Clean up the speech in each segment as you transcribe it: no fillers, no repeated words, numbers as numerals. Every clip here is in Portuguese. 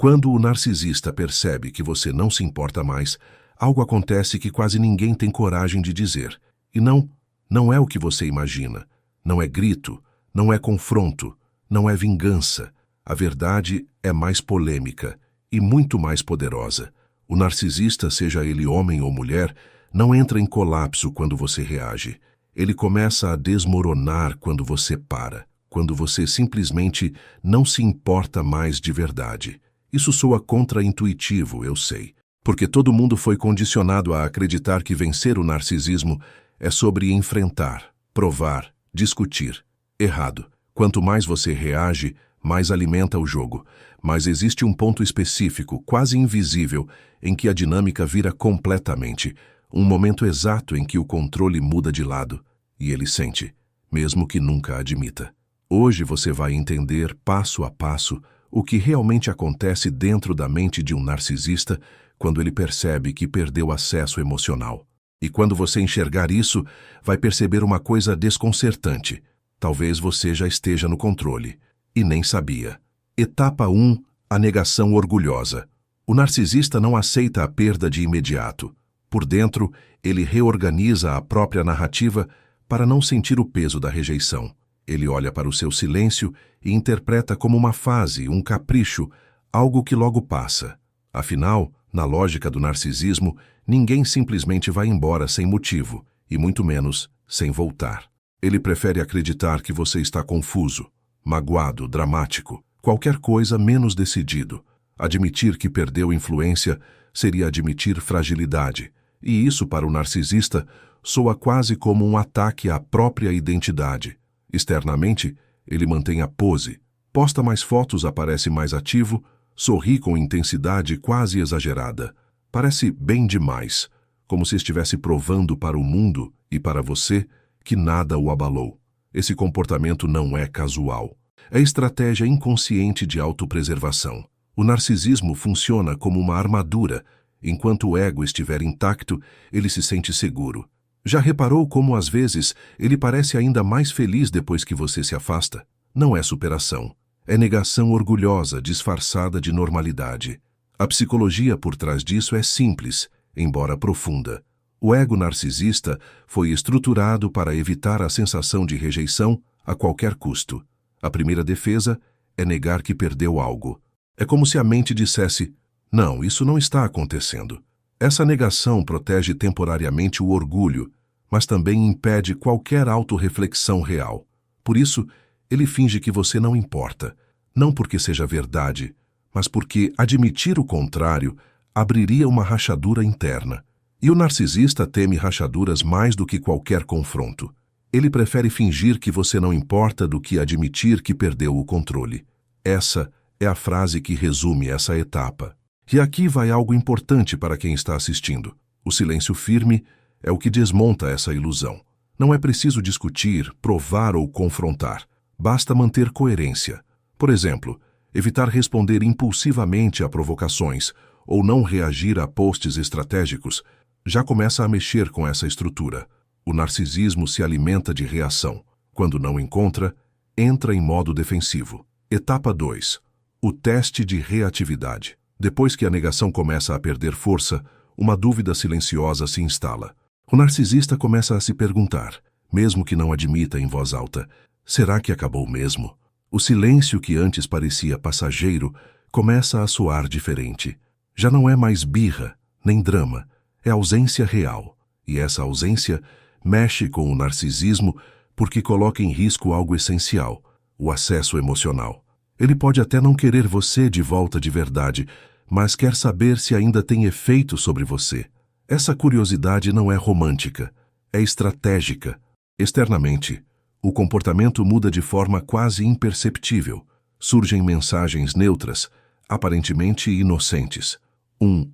Quando o narcisista percebe que você não se importa mais, algo acontece que quase ninguém tem coragem de dizer. E não é o que você imagina. Não é grito, não é confronto, não é vingança. A verdade é mais polêmica e muito mais poderosa. O narcisista, seja ele homem ou mulher, não entra em colapso quando você reage. Ele começa a desmoronar quando você para, quando você simplesmente não se importa mais de verdade. Isso soa contraintuitivo, eu sei, porque todo mundo foi condicionado a acreditar que vencer o narcisismo é sobre enfrentar, provar, discutir. Errado. Quanto mais você reage, mais alimenta o jogo. Mas existe um ponto específico, quase invisível, em que a dinâmica vira completamente. Um momento exato em que o controle muda de lado. E ele sente, mesmo que nunca admita. Hoje você vai entender, passo a passo, o que realmente acontece dentro da mente de um narcisista quando ele percebe que perdeu acesso emocional. E quando você enxergar isso, vai perceber uma coisa desconcertante. Talvez você já esteja no controle. E nem sabia. Etapa 1. A negação orgulhosa. O narcisista não aceita a perda de imediato. Por dentro, ele reorganiza a própria narrativa para não sentir o peso da rejeição. Ele olha para o seu silêncio e interpreta como uma fase, um capricho, algo que logo passa. Afinal, na lógica do narcisismo, ninguém simplesmente vai embora sem motivo, e muito menos sem voltar. Ele prefere acreditar que você está confuso, magoado, dramático, qualquer coisa menos decidido. Admitir que perdeu influência seria admitir fragilidade, e isso para o narcisista soa quase como um ataque à própria identidade. Externamente, ele mantém a pose, posta mais fotos, aparece mais ativo, sorri com intensidade quase exagerada. Parece bem demais, como se estivesse provando para o mundo e para você que nada o abalou. Esse comportamento não é casual. É estratégia inconsciente de autopreservação. O narcisismo funciona como uma armadura. Enquanto o ego estiver intacto, ele se sente seguro. Já reparou como, às vezes, ele parece ainda mais feliz depois que você se afasta? Não é superação. É negação orgulhosa, disfarçada de normalidade. A psicologia por trás disso é simples, embora profunda. O ego narcisista foi estruturado para evitar a sensação de rejeição a qualquer custo. A primeira defesa é negar que perdeu algo. É como se a mente dissesse: não, isso não está acontecendo. Essa negação protege temporariamente o orgulho, mas também impede qualquer autorreflexão real. Por isso, ele finge que você não importa, não porque seja verdade, mas porque admitir o contrário abriria uma rachadura interna. E o narcisista teme rachaduras mais do que qualquer confronto. Ele prefere fingir que você não importa do que admitir que perdeu o controle. Essa é a frase que resume essa etapa. E aqui vai algo importante para quem está assistindo. O silêncio firme é o que desmonta essa ilusão. Não é preciso discutir, provar ou confrontar. Basta manter coerência. Por exemplo, evitar responder impulsivamente a provocações ou não reagir a posts estratégicos já começa a mexer com essa estrutura. O narcisismo se alimenta de reação. Quando não encontra, entra em modo defensivo. Etapa 2. O teste de reatividade. Depois que a negação começa a perder força, uma dúvida silenciosa se instala. O narcisista começa a se perguntar, mesmo que não admita em voz alta: será que acabou mesmo? O silêncio que antes parecia passageiro começa a soar diferente. Já não é mais birra, nem drama, é ausência real. E essa ausência mexe com o narcisismo porque coloca em risco algo essencial: o acesso emocional. Ele pode até não querer você de volta de verdade, mas quer saber se ainda tem efeito sobre você. Essa curiosidade não é romântica, é estratégica. Externamente, o comportamento muda de forma quase imperceptível. Surgem mensagens neutras, aparentemente inocentes.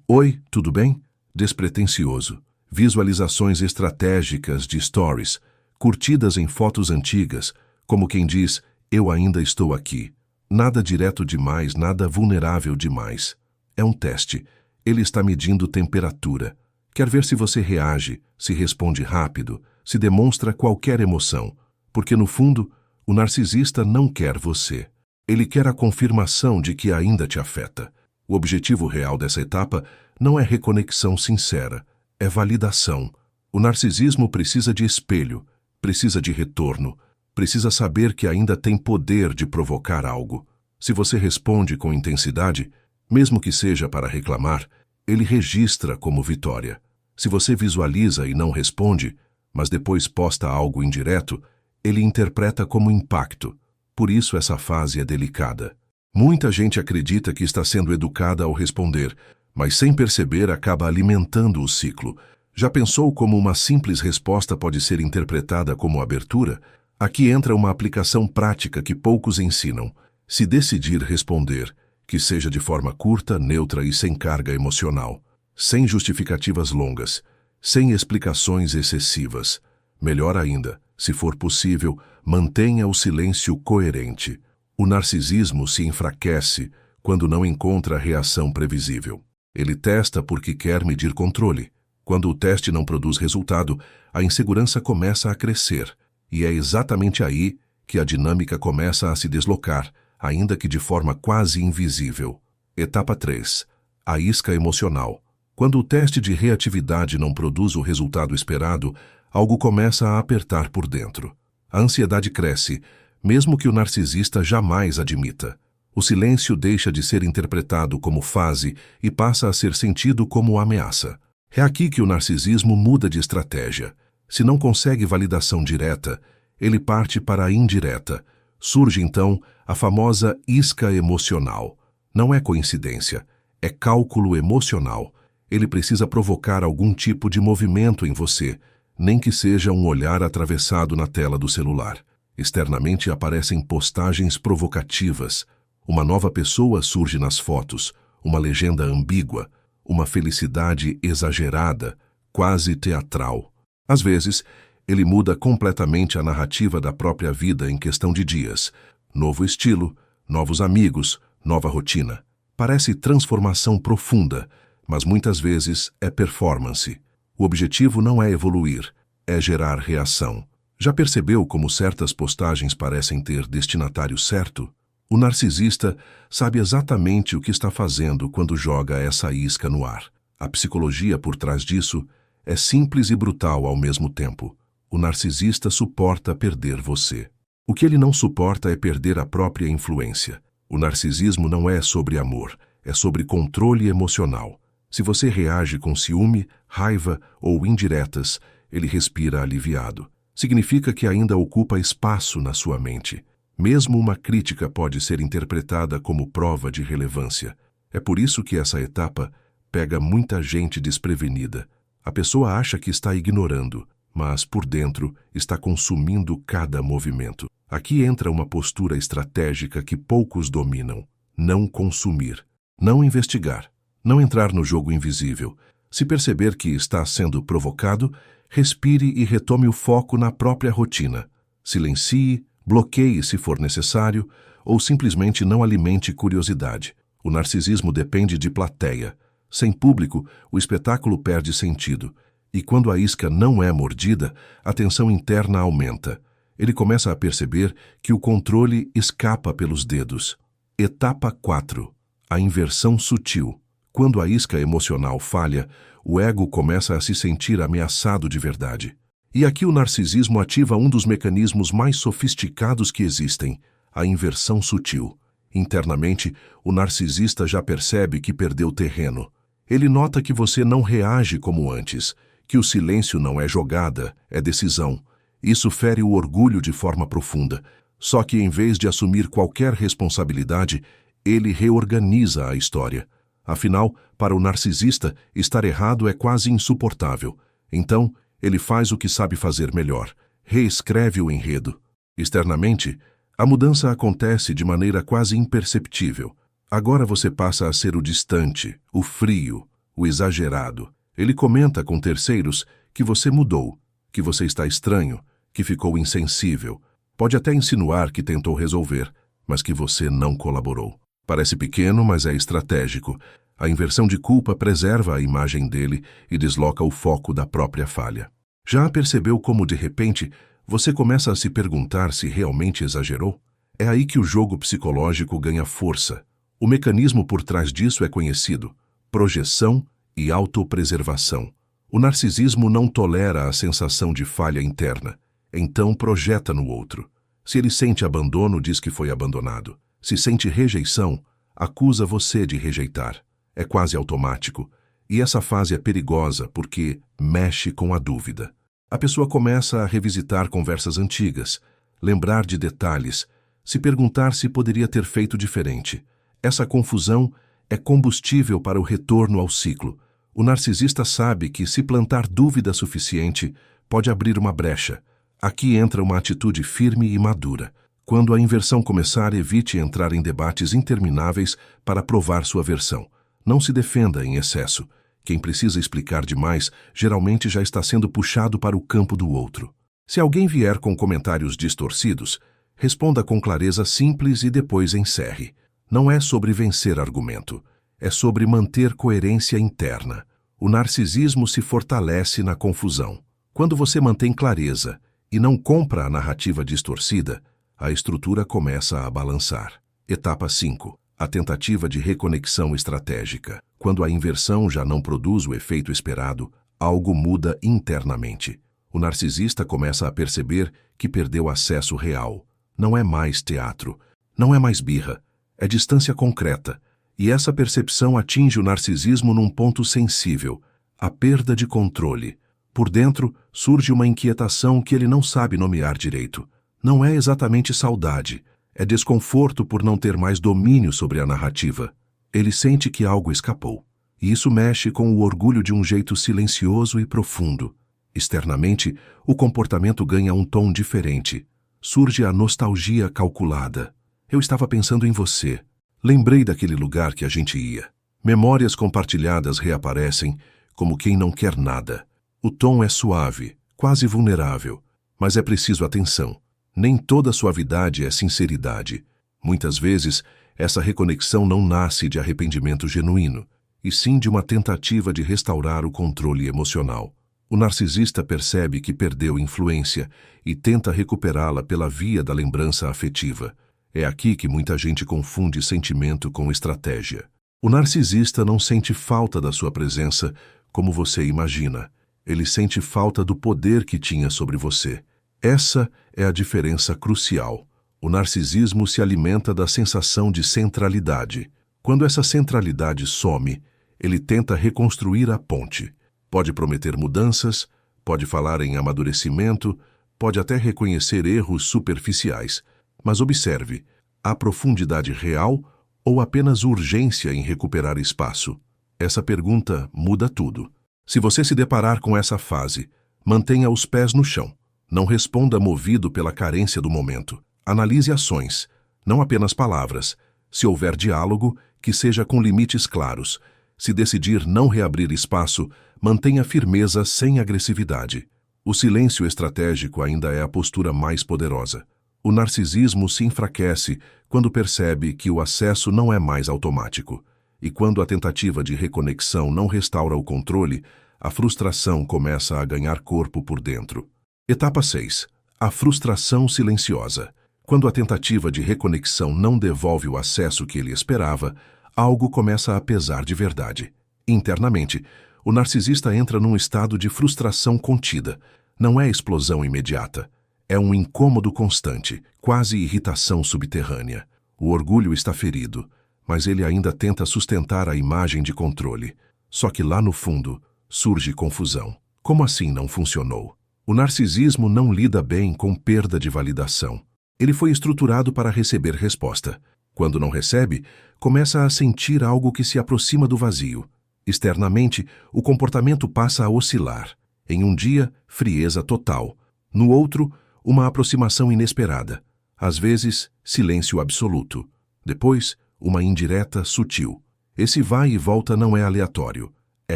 Oi, tudo bem? Despretensioso. Visualizações estratégicas de stories, curtidas em fotos antigas, como quem diz: eu ainda estou aqui. Nada direto demais, nada vulnerável demais. É um teste. Ele está medindo temperatura. Quer ver se você reage, se responde rápido, se demonstra qualquer emoção. Porque, no fundo, o narcisista não quer você. Ele quer a confirmação de que ainda te afeta. O objetivo real dessa etapa não é reconexão sincera, é validação. O narcisismo precisa de espelho, precisa de retorno, precisa saber que ainda tem poder de provocar algo. Se você responde com intensidade, mesmo que seja para reclamar, ele registra como vitória. Se você visualiza e não responde, mas depois posta algo indireto, ele interpreta como impacto. Por isso essa fase é delicada. Muita gente acredita que está sendo educada ao responder, mas sem perceber acaba alimentando o ciclo. Já pensou como uma simples resposta pode ser interpretada como abertura? Aqui entra uma aplicação prática que poucos ensinam. Se decidir responder, que seja de forma curta, neutra e sem carga emocional, sem justificativas longas, sem explicações excessivas. Melhor ainda, se for possível, mantenha o silêncio coerente. O narcisismo se enfraquece quando não encontra reação previsível. Ele testa porque quer medir controle. Quando o teste não produz resultado, a insegurança começa a crescer. E é exatamente aí que a dinâmica começa a se deslocar, ainda que de forma quase invisível. Etapa 3. A isca emocional. Quando o teste de reatividade não produz o resultado esperado, algo começa a apertar por dentro. A ansiedade cresce, mesmo que o narcisista jamais admita. O silêncio deixa de ser interpretado como fase e passa a ser sentido como ameaça. É aqui que o narcisismo muda de estratégia. Se não consegue validação direta, ele parte para a indireta. Surge então a famosa isca emocional. Não é coincidência, é cálculo emocional. Ele precisa provocar algum tipo de movimento em você, nem que seja um olhar atravessado na tela do celular. Externamente aparecem postagens provocativas. Uma nova pessoa surge nas fotos, uma legenda ambígua, uma felicidade exagerada, quase teatral. Às vezes, ele muda completamente a narrativa da própria vida em questão de dias. Novo estilo, novos amigos, nova rotina. Parece transformação profunda, mas muitas vezes é performance. O objetivo não é evoluir, é gerar reação. Já percebeu como certas postagens parecem ter destinatário certo? O narcisista sabe exatamente o que está fazendo quando joga essa isca no ar. A psicologia por trás disso é simples e brutal ao mesmo tempo. O narcisista suporta perder você. O que ele não suporta é perder a própria influência. O narcisismo não é sobre amor, é sobre controle emocional. Se você reage com ciúme, raiva ou indiretas, ele respira aliviado. Significa que ainda ocupa espaço na sua mente. Mesmo uma crítica pode ser interpretada como prova de relevância. É por isso que essa etapa pega muita gente desprevenida. A pessoa acha que está ignorando, mas por dentro está consumindo cada movimento. Aqui entra uma postura estratégica que poucos dominam. Não consumir, não investigar, não entrar no jogo invisível. Se perceber que está sendo provocado, respire e retome o foco na própria rotina. Silencie, bloqueie se for necessário, ou simplesmente não alimente curiosidade. O narcisismo depende de plateia. Sem público, o espetáculo perde sentido. E quando a isca não é mordida, a tensão interna aumenta. Ele começa a perceber que o controle escapa pelos dedos. Etapa 4. A inversão sutil. Quando a isca emocional falha, o ego começa a se sentir ameaçado de verdade. E aqui o narcisismo ativa um dos mecanismos mais sofisticados que existem, a inversão sutil. Internamente, o narcisista já percebe que perdeu terreno. Ele nota que você não reage como antes, que o silêncio não é jogada, é decisão. Isso fere o orgulho de forma profunda. Só que em vez de assumir qualquer responsabilidade, ele reorganiza a história. Afinal, para o narcisista, estar errado é quase insuportável. Então, ele faz o que sabe fazer melhor. Reescreve o enredo. Externamente, a mudança acontece de maneira quase imperceptível. Agora você passa a ser o distante, o frio, o exagerado. Ele comenta com terceiros que você mudou, que você está estranho, que ficou insensível. Pode até insinuar que tentou resolver, mas que você não colaborou. Parece pequeno, mas é estratégico. A inversão de culpa preserva a imagem dele e desloca o foco da própria falha. Já percebeu como, de repente, você começa a se perguntar se realmente exagerou? É aí que o jogo psicológico ganha força. O mecanismo por trás disso é conhecido: projeção e autopreservação. O narcisismo não tolera a sensação de falha interna, então projeta no outro. Se ele sente abandono, diz que foi abandonado. Se sente rejeição, acusa você de rejeitar. É quase automático. E essa fase é perigosa porque mexe com a dúvida. A pessoa começa a revisitar conversas antigas, lembrar de detalhes, se perguntar se poderia ter feito diferente. Essa confusão é combustível para o retorno ao ciclo. O narcisista sabe que, se plantar dúvida suficiente, pode abrir uma brecha. Aqui entra uma atitude firme e madura. Quando a inversão começar, evite entrar em debates intermináveis para provar sua versão. Não se defenda em excesso. Quem precisa explicar demais geralmente já está sendo puxado para o campo do outro. Se alguém vier com comentários distorcidos, responda com clareza simples e depois encerre. Não é sobre vencer argumento, é sobre manter coerência interna. O narcisismo se fortalece na confusão. Quando você mantém clareza e não compra a narrativa distorcida, a estrutura começa a balançar. Etapa 5. A tentativa de reconexão estratégica. Quando a inversão já não produz o efeito esperado, algo muda internamente. O narcisista começa a perceber que perdeu acesso real. Não é mais teatro, não é mais birra, é distância concreta. E essa percepção atinge o narcisismo num ponto sensível: a perda de controle. Por dentro, surge uma inquietação que ele não sabe nomear direito. Não é exatamente saudade, é desconforto por não ter mais domínio sobre a narrativa. Ele sente que algo escapou. E isso mexe com o orgulho de um jeito silencioso e profundo. Externamente, o comportamento ganha um tom diferente. Surge a nostalgia calculada. Eu estava pensando em você. Lembrei daquele lugar que a gente ia. Memórias compartilhadas reaparecem, como quem não quer nada. O tom é suave, quase vulnerável, mas é preciso atenção. Nem toda suavidade é sinceridade. Muitas vezes, essa reconexão não nasce de arrependimento genuíno, e sim de uma tentativa de restaurar o controle emocional. O narcisista percebe que perdeu influência e tenta recuperá-la pela via da lembrança afetiva. É aqui que muita gente confunde sentimento com estratégia. O narcisista não sente falta da sua presença como você imagina. Ele sente falta do poder que tinha sobre você. Essa é a diferença crucial. O narcisismo se alimenta da sensação de centralidade. Quando essa centralidade some, ele tenta reconstruir a ponte. Pode prometer mudanças, pode falar em amadurecimento, pode até reconhecer erros superficiais. Mas observe, há profundidade real ou apenas urgência em recuperar espaço? Essa pergunta muda tudo. Se você se deparar com essa fase, mantenha os pés no chão. Não responda movido pela carência do momento. Analise ações, não apenas palavras. Se houver diálogo, que seja com limites claros. Se decidir não reabrir espaço, mantenha firmeza sem agressividade. O silêncio estratégico ainda é a postura mais poderosa. O narcisismo se enfraquece quando percebe que o acesso não é mais automático. E quando a tentativa de reconexão não restaura o controle, a frustração começa a ganhar corpo por dentro. Etapa 6. A frustração silenciosa. Quando a tentativa de reconexão não devolve o acesso que ele esperava, algo começa a pesar de verdade. Internamente, o narcisista entra num estado de frustração contida. Não é explosão imediata. É um incômodo constante, quase irritação subterrânea. O orgulho está ferido, mas ele ainda tenta sustentar a imagem de controle. Só que lá no fundo, surge confusão. Como assim não funcionou? O narcisismo não lida bem com perda de validação. Ele foi estruturado para receber resposta. Quando não recebe, começa a sentir algo que se aproxima do vazio. Externamente, o comportamento passa a oscilar. Em um dia, frieza total. No outro, uma aproximação inesperada. Às vezes, silêncio absoluto. Depois, uma indireta sutil. Esse vai e volta não é aleatório. É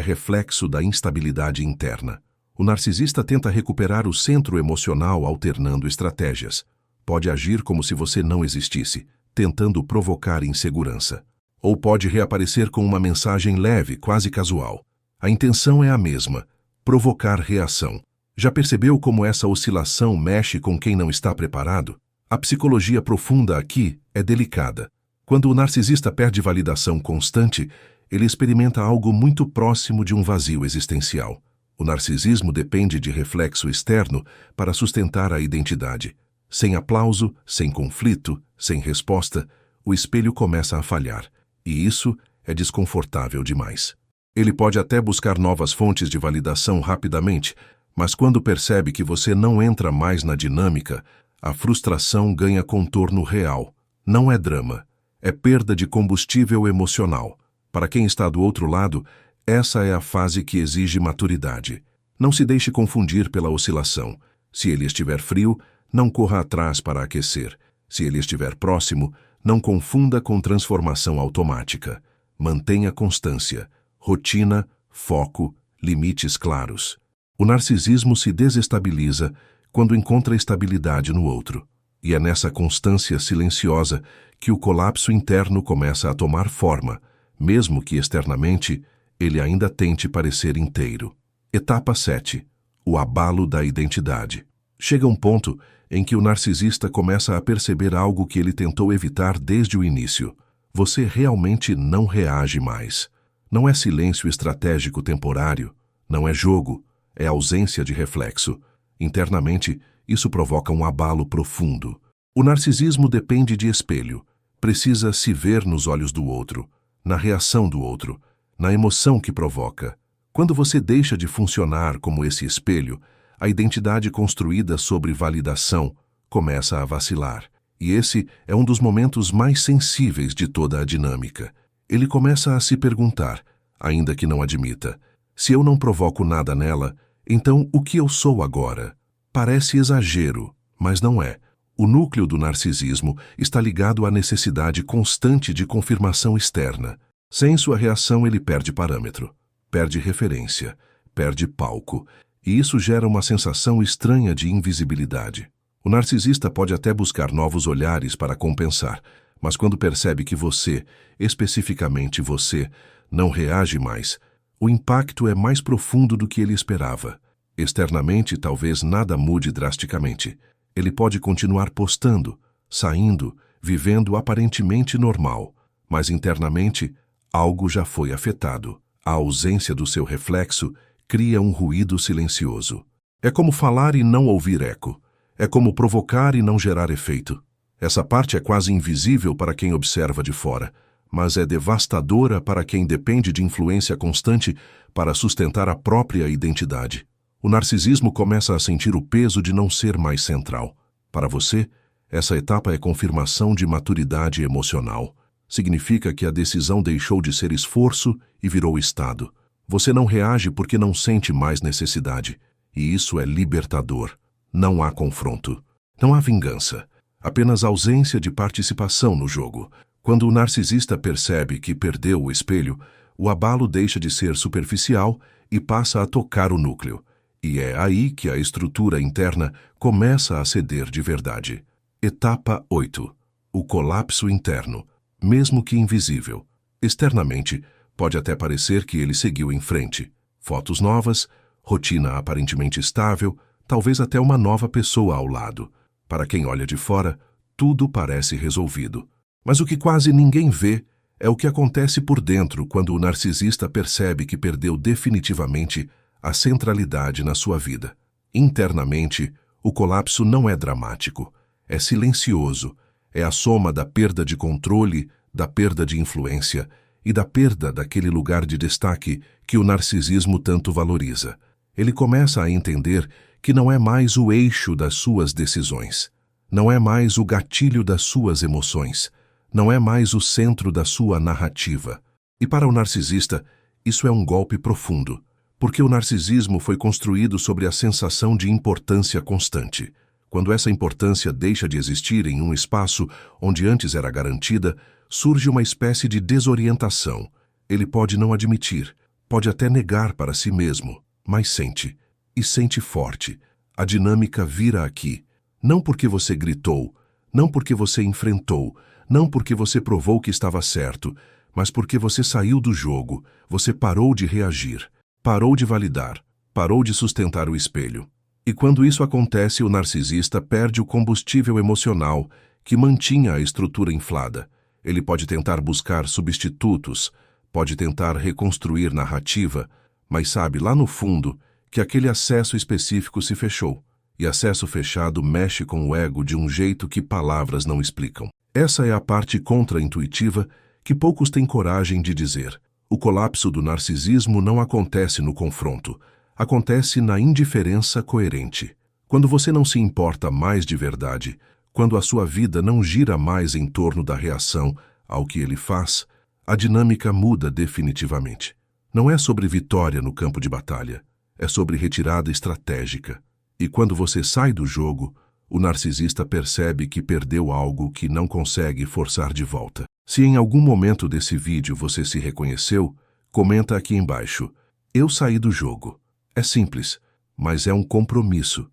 reflexo da instabilidade interna. O narcisista tenta recuperar o centro emocional alternando estratégias. Pode agir como se você não existisse, tentando provocar insegurança. Ou pode reaparecer com uma mensagem leve, quase casual. A intenção é a mesma: provocar reação. Já percebeu como essa oscilação mexe com quem não está preparado? A psicologia profunda aqui é delicada. Quando o narcisista perde validação constante, ele experimenta algo muito próximo de um vazio existencial. O narcisismo depende de reflexo externo para sustentar a identidade. Sem aplauso, sem conflito, sem resposta, o espelho começa a falhar, e isso é desconfortável demais. Ele pode até buscar novas fontes de validação rapidamente, mas quando percebe que você não entra mais na dinâmica, a frustração ganha contorno real. Não é drama, é perda de combustível emocional. Para quem está do outro lado, essa é a fase que exige maturidade. Não se deixe confundir pela oscilação. Se ele estiver frio, não corra atrás para aquecer. Se ele estiver próximo, não confunda com transformação automática. Mantenha constância, rotina, foco, limites claros. O narcisismo se desestabiliza quando encontra estabilidade no outro. E é nessa constância silenciosa que o colapso interno começa a tomar forma, mesmo que externamente ele ainda tente parecer inteiro. Etapa 7. O abalo da identidade. Chega um ponto em que o narcisista começa a perceber algo que ele tentou evitar desde o início. Você realmente não reage mais. Não é silêncio estratégico temporário, não é jogo, é ausência de reflexo. Internamente, isso provoca um abalo profundo. O narcisismo depende de espelho. Precisa se ver nos olhos do outro, na reação do outro, na emoção que provoca. Quando você deixa de funcionar como esse espelho, a identidade construída sobre validação começa a vacilar. E esse é um dos momentos mais sensíveis de toda a dinâmica. Ele começa a se perguntar, ainda que não admita, se eu não provoco nada nela, então o que eu sou agora? Parece exagero, mas não é. O núcleo do narcisismo está ligado à necessidade constante de confirmação externa. Sem sua reação, ele perde parâmetro, perde referência, perde palco, e isso gera uma sensação estranha de invisibilidade. O narcisista pode até buscar novos olhares para compensar, mas quando percebe que você, especificamente você, não reage mais, o impacto é mais profundo do que ele esperava. Externamente, talvez nada mude drasticamente. Ele pode continuar postando, saindo, vivendo aparentemente normal, mas internamente, algo já foi afetado. A ausência do seu reflexo cria um ruído silencioso. É como falar e não ouvir eco. É como provocar e não gerar efeito. Essa parte é quase invisível para quem observa de fora, mas é devastadora para quem depende de influência constante para sustentar a própria identidade. O narcisismo começa a sentir o peso de não ser mais central. Para você, essa etapa é confirmação de maturidade emocional. Significa que a decisão deixou de ser esforço e virou estado. Você não reage porque não sente mais necessidade, e isso é libertador. Não há confronto. Não há vingança. Apenas ausência de participação no jogo. Quando o narcisista percebe que perdeu o espelho, o abalo deixa de ser superficial e passa a tocar o núcleo. E é aí que a estrutura interna começa a ceder de verdade. Etapa 8. O colapso interno, mesmo que invisível. Externamente, pode até parecer que ele seguiu em frente. Fotos novas, rotina aparentemente estável, talvez até uma nova pessoa ao lado. Para quem olha de fora, tudo parece resolvido. Mas o que quase ninguém vê é o que acontece por dentro quando o narcisista percebe que perdeu definitivamente a centralidade na sua vida. Internamente, o colapso não é dramático, é silencioso, é a soma da perda de controle, da perda de influência e da perda daquele lugar de destaque que o narcisismo tanto valoriza. Ele começa a entender que não é mais o eixo das suas decisões, não é mais o gatilho das suas emoções, não é mais o centro da sua narrativa. E para o narcisista, isso é um golpe profundo, porque o narcisismo foi construído sobre a sensação de importância constante. Quando essa importância deixa de existir em um espaço onde antes era garantida, surge uma espécie de desorientação. Ele pode não admitir, pode até negar para si mesmo, mas sente, e sente forte. A dinâmica vira aqui. Não porque você gritou, não porque você enfrentou, não porque você provou que estava certo, mas porque você saiu do jogo, você parou de reagir, parou de validar, parou de sustentar o espelho. E quando isso acontece, o narcisista perde o combustível emocional que mantinha a estrutura inflada. Ele pode tentar buscar substitutos, pode tentar reconstruir narrativa, mas sabe lá no fundo que aquele acesso específico se fechou. E acesso fechado mexe com o ego de um jeito que palavras não explicam. Essa é a parte contra-intuitiva que poucos têm coragem de dizer. O colapso do narcisismo não acontece no confronto, acontece na indiferença coerente. Quando você não se importa mais de verdade, quando a sua vida não gira mais em torno da reação ao que ele faz, a dinâmica muda definitivamente. Não é sobre vitória no campo de batalha, é sobre retirada estratégica. E quando você sai do jogo, o narcisista percebe que perdeu algo que não consegue forçar de volta. Se em algum momento desse vídeo você se reconheceu, comenta aqui embaixo. Eu saí do jogo. É simples, mas é um compromisso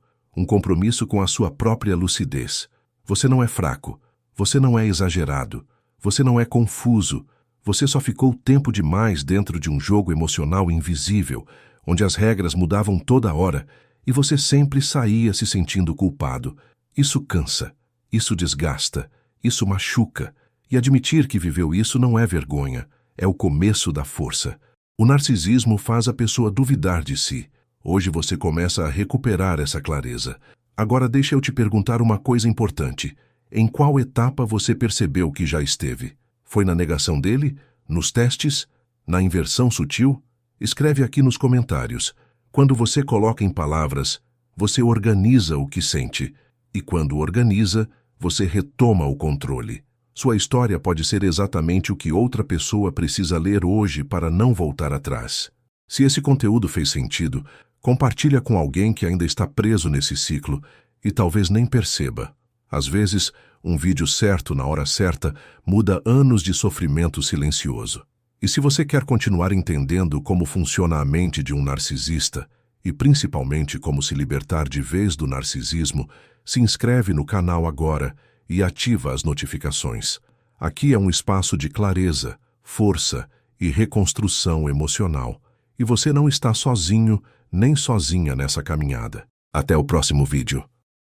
com a sua própria lucidez. Você não é fraco, você não é exagerado, você não é confuso, você só ficou tempo demais dentro de um jogo emocional invisível, onde as regras mudavam toda hora e você sempre saía se sentindo culpado. Isso cansa, isso desgasta, isso machuca. E admitir que viveu isso não é vergonha, é o começo da força. O narcisismo faz a pessoa duvidar de si. Hoje você começa a recuperar essa clareza. Agora deixa eu te perguntar uma coisa importante. Em qual etapa você percebeu que já esteve? Foi na negação dele? Nos testes? Na inversão sutil? Escreve aqui nos comentários. Quando você coloca em palavras, você organiza o que sente. E quando organiza, você retoma o controle. Sua história pode ser exatamente o que outra pessoa precisa ler hoje para não voltar atrás. Se esse conteúdo fez sentido, compartilha com alguém que ainda está preso nesse ciclo e talvez nem perceba. Às vezes, um vídeo certo na hora certa muda anos de sofrimento silencioso. E se você quer continuar entendendo como funciona a mente de um narcisista, e principalmente como se libertar de vez do narcisismo, se inscreve no canal agora e ativa as notificações. Aqui é um espaço de clareza, força e reconstrução emocional. E você não está sozinho nem sozinha nessa caminhada. Até o próximo vídeo.